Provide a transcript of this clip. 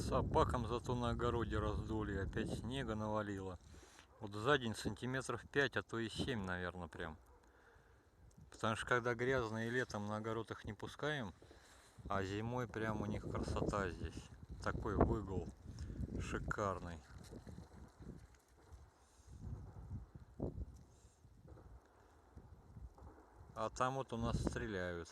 Собакам зато на огороде раздули, опять снега навалило. Вот за день сантиметров 5, а то и 7, наверное, прям. Потому что когда грязно и летом на огород их не пускаем, а зимой прям у них красота здесь. Такой выгул шикарный. А там вот у нас стреляют.